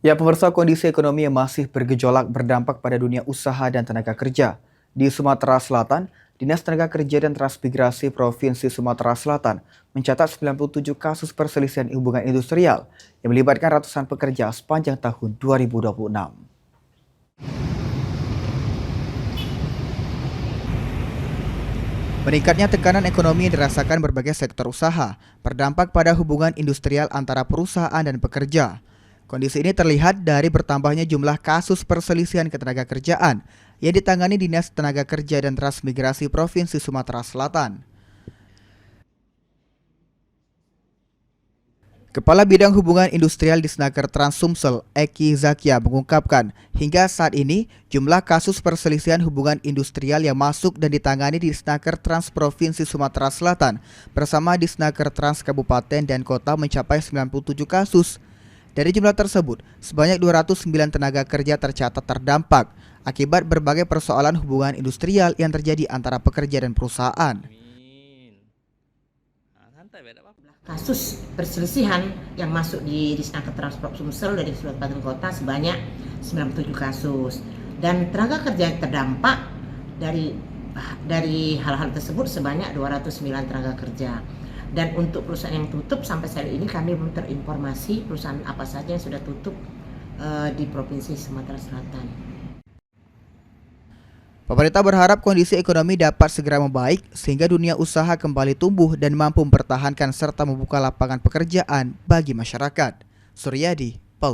Ya, pemirsa, kondisi ekonomi yang masih bergejolak berdampak pada dunia usaha dan tenaga kerja. Di Sumatera Selatan, Dinas Tenaga Kerja dan Transmigrasi Provinsi Sumatera Selatan mencatat 97 kasus perselisihan hubungan industrial yang melibatkan ratusan pekerja sepanjang tahun 2026. Meningkatnya tekanan ekonomi yang dirasakan berbagai sektor usaha berdampak pada hubungan industrial antara perusahaan dan pekerja. Kondisi ini terlihat dari bertambahnya jumlah kasus perselisihan ketenagakerjaan yang ditangani Dinas Tenaga Kerja dan Transmigrasi Provinsi Sumatera Selatan. Kepala Bidang Hubungan Industrial di Snaker Trans Sumsel, Eki Zakia, mengungkapkan hingga saat ini jumlah kasus perselisihan hubungan industrial yang masuk dan ditangani di Snaker Trans Provinsi Sumatera Selatan bersama di Snaker Trans Kabupaten dan Kota mencapai 97 kasus. Dari jumlah tersebut, sebanyak 209 tenaga kerja tercatat terdampak akibat berbagai persoalan hubungan industrial yang terjadi antara pekerja dan perusahaan. Kasus perselisihan yang masuk di Disnaker Transport Sumsel dari Kabupaten Kota sebanyak 97 kasus, dan tenaga kerja yang terdampak dari hal-hal tersebut sebanyak 209 tenaga kerja. Dan untuk perusahaan yang tutup sampai saat ini kami belum terinformasi perusahaan apa saja yang sudah tutup di Provinsi Sumatera Selatan. Pemerintah berharap kondisi ekonomi dapat segera membaik sehingga dunia usaha kembali tumbuh dan mampu mempertahankan serta membuka lapangan pekerjaan bagi masyarakat. Suryadi.